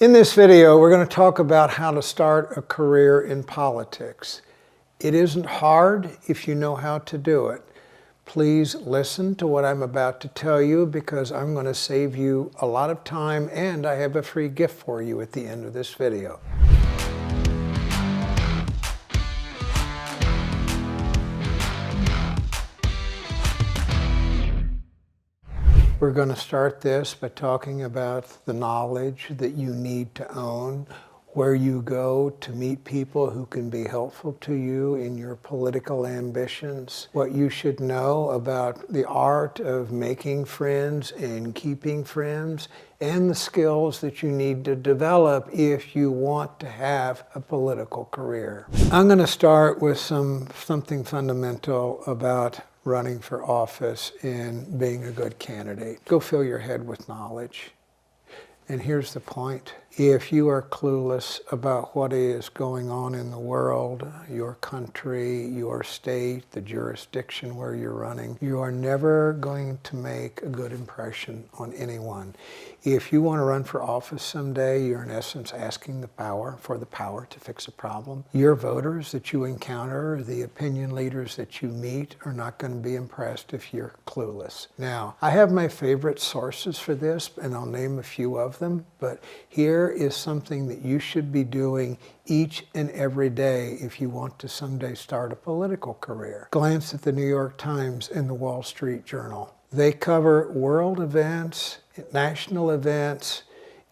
In this video, we're going to talk about how to start a career in politics. It isn't hard if you know how to do it. Please listen to what I'm about to tell you because I'm going to save you a lot of time and I have a free gift for you at the end of this video. We're going to start this by talking about the knowledge that you need to own, where you go to meet people who can be helpful to you in your political ambitions, what you should know about the art of making friends and keeping friends, and the skills that you need to develop if you want to have a political career. I'm going to start with something fundamental about running for office and being a good candidate. Go fill your head with knowledge. And here's the point. If you are clueless about what is going on in the world, your country, your state, the jurisdiction where you're running, you are never going to make a good impression on anyone. If you want to run for office someday, you're in essence asking for the power to fix a problem. Your voters that you encounter, the opinion leaders that you meet, are not going to be impressed if you're clueless. Now, I have my favorite sources for this, and I'll name a few of them, but here is something that you should be doing each and every day if you want to someday start a political career. Glance at the New York Times and the Wall Street Journal. They cover world events, national events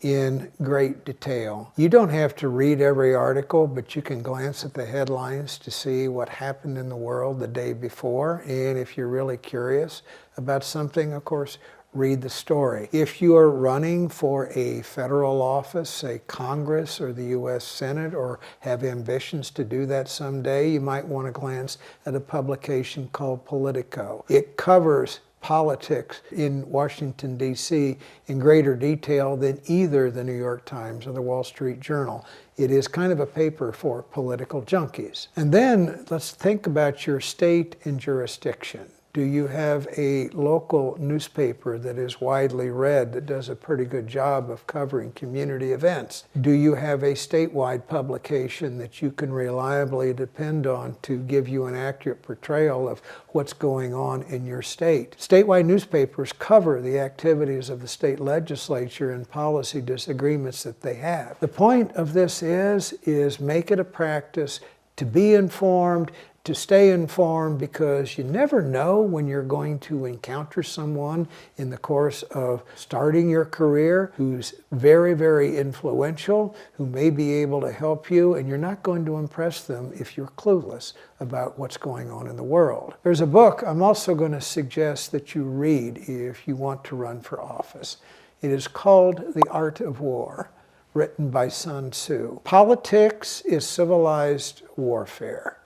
in great detail. You don't have to read every article, but you can glance at the headlines to see what happened in the world the day before. And if you're really curious about something, of course, read the story. If you are running for a federal office, say Congress or the U.S. Senate, or have ambitions to do that someday, you might want to glance at a publication called Politico. It covers politics in Washington, D.C. in greater detail than either the New York Times or the Wall Street Journal. It is kind of a paper for political junkies. And then let's think about your state and jurisdiction. Do you have a local newspaper that is widely read that does a pretty good job of covering community events? Do you have a statewide publication that you can reliably depend on to give you an accurate portrayal of what's going on in your state? Statewide newspapers cover the activities of the state legislature and policy disagreements that they have. The point of this is make it a practice to be informed, to stay informed, because you never know when you're going to encounter someone in the course of starting your career who's very, very influential, who may be able to help you, and you're not going to impress them if you're clueless about what's going on in the world. There's a book I'm also going to suggest that you read if you want to run for office. It is called The Art of War, written by Sun Tzu. Politics is civilized warfare.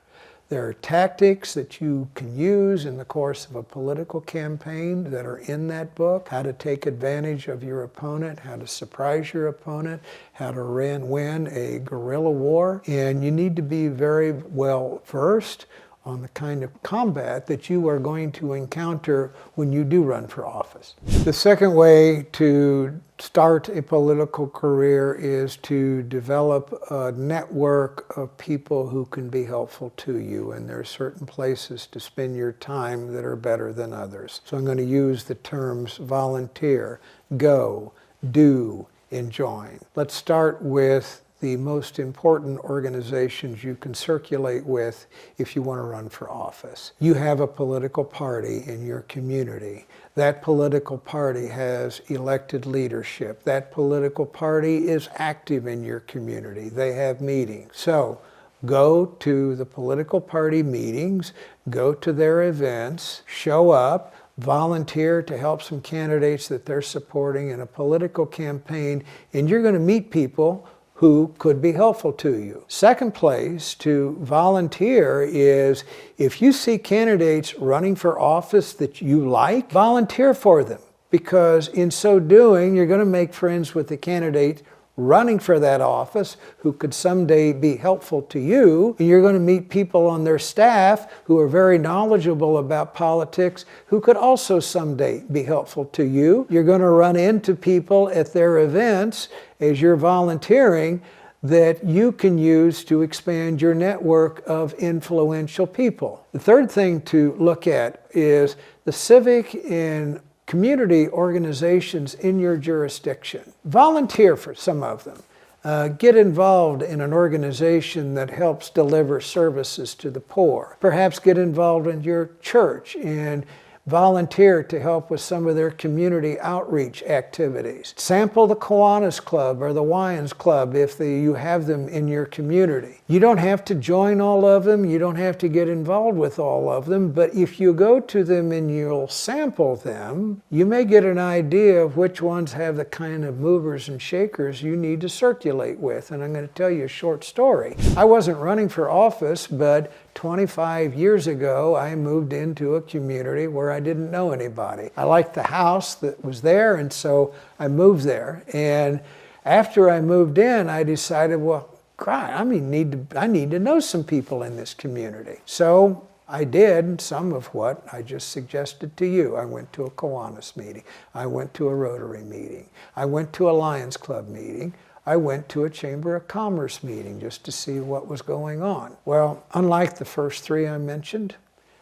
There are tactics that you can use in the course of a political campaign that are in that book. How to take advantage of your opponent, how to surprise your opponent, how to win a guerrilla war. And you need to be very well versed on the kind of combat that you are going to encounter when you do run for office. The second way to start a political career is to develop a network of people who can be helpful to you, and there are certain places to spend your time that are better than others. So I'm going to use the terms volunteer, go, do, and join. Let's start with the most important organizations you can circulate with if you want to run for office. You have a political party in your community. That political party has elected leadership. That political party is active in your community. They have meetings. So go to the political party meetings, go to their events, show up, volunteer to help some candidates that they're supporting in a political campaign, and you're going to meet people who could be helpful to you. Second place to volunteer is if you see candidates running for office that you like, volunteer for them, because in so doing, you're going to make friends with the candidate running for that office who could someday be helpful to you. And you're going to meet people on their staff who are very knowledgeable about politics who could also someday be helpful to you. You're going to run into people at their events as you're volunteering that you can use to expand your network of influential people. The third thing to look at is the civic and community organizations in your jurisdiction. Volunteer for some of them. Get involved in an organization that helps deliver services to the poor. Perhaps get involved in your church and volunteer to help with some of their community outreach activities. Sample the Kiwanis Club or the Wyans Club if you have them in your community. You don't have to join all of them, you don't have to get involved with all of them, but if you go to them and you'll sample them, you may get an idea of which ones have the kind of movers and shakers you need to circulate with. And I'm going to tell you a short story. I wasn't running for office, but 25 years ago, I moved into a community where I didn't know anybody. I liked the house that was there, and so I moved there. And after I moved in, I decided, well, I need to know some people in this community. So I did some of what I just suggested to you. I went to a Kiwanis meeting. I went to a Rotary meeting. I went to a Lions Club meeting. I went to a Chamber of Commerce meeting just to see what was going on. Well, unlike the first three I mentioned,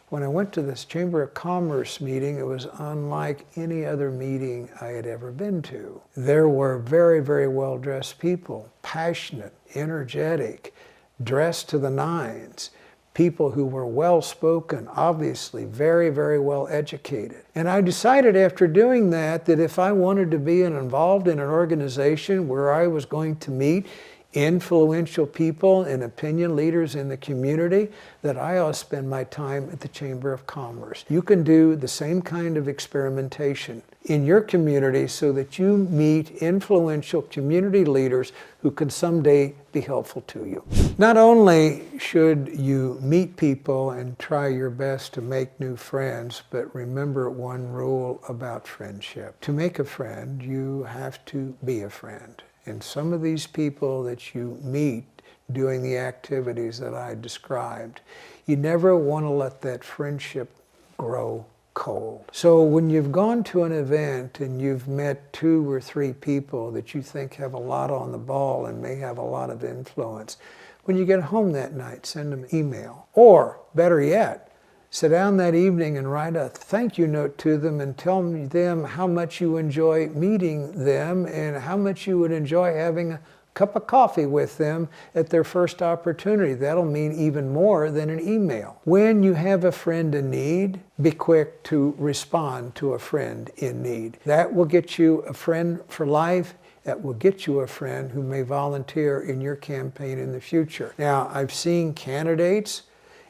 when I went to this Chamber of Commerce meeting, it was unlike any other meeting I had ever been to. There were very, very well-dressed people, passionate, energetic, dressed to the nines, people who were well-spoken, obviously very, very well educated. And I decided after doing that if I wanted to be involved in an organization where I was going to meet influential people and opinion leaders in the community, that I ought to spend my time at the Chamber of Commerce. You can do the same kind of experimentation in your community so that you meet influential community leaders who can someday be helpful to you. Not only should you meet people and try your best to make new friends, but remember one rule about friendship. To make a friend, you have to be a friend. And some of these people that you meet doing the activities that I described, you never want to let that friendship grow cold. So when you've gone to an event and you've met 2 or 3 people that you think have a lot on the ball and may have a lot of influence, when you get home that night, send them an email. Or, better yet, sit down that evening and write a thank you note to them and tell them how much you enjoy meeting them and how much you would enjoy having a cup of coffee with them at their first opportunity. That'll mean even more than an email. When you have a friend in need, be quick to respond to a friend in need. That will get you a friend for life. That will get you a friend who may volunteer in your campaign in the future. Now, I've seen candidates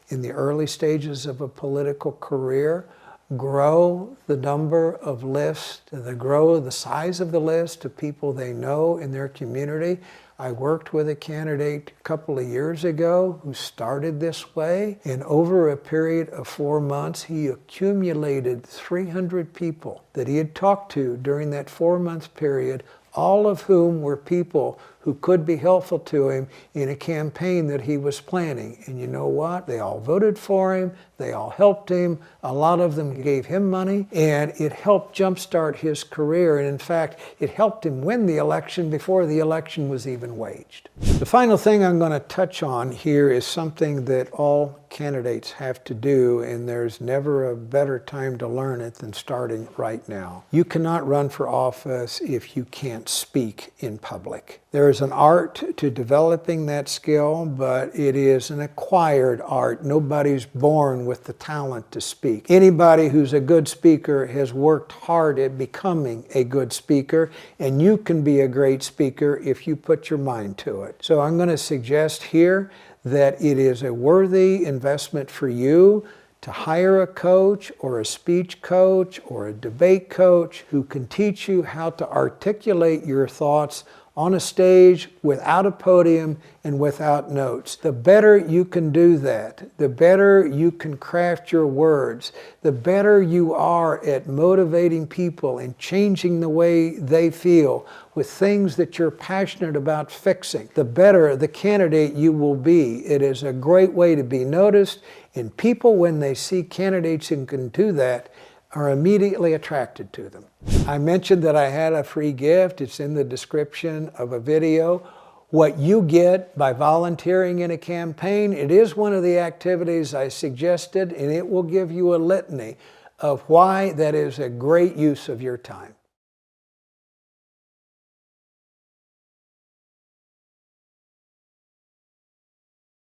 in the early stages of a political career grow the number of lists, grow the size of the list of people they know in their community. I worked with a candidate a couple of years ago who started this way, and over a period of 4 months, he accumulated 300 people that he had talked to during that 4-month period, all of whom were people who could be helpful to him in a campaign that he was planning. And you know what? They all voted for him. They all helped him. A lot of them gave him money, and it helped jumpstart his career. And in fact, it helped him win the election before the election was even waged. The final thing I'm going to touch on here is something that all candidates have to do, and there's never a better time to learn it than starting right now. You cannot run for office if you can't speak in public. There is an art to developing that skill, but it is an acquired art. Nobody's born with the talent to speak. Anybody who's a good speaker has worked hard at becoming a good speaker, and you can be a great speaker if you put your mind to it. So I'm going to suggest here that it is a worthy investment for you to hire a coach or a speech coach or a debate coach who can teach you how to articulate your thoughts on a stage without a podium and without notes. The better you can do that, the better you can craft your words, the better you are at motivating people and changing the way they feel with things that you're passionate about fixing, the better the candidate you will be. It is a great way to be noticed, and people, when they see candidates who can do that, are immediately attracted to them. I mentioned that I had a free gift. It's in the description of a video. What you get by volunteering in a campaign, it is one of the activities I suggested, and it will give you a litany of why that is a great use of your time.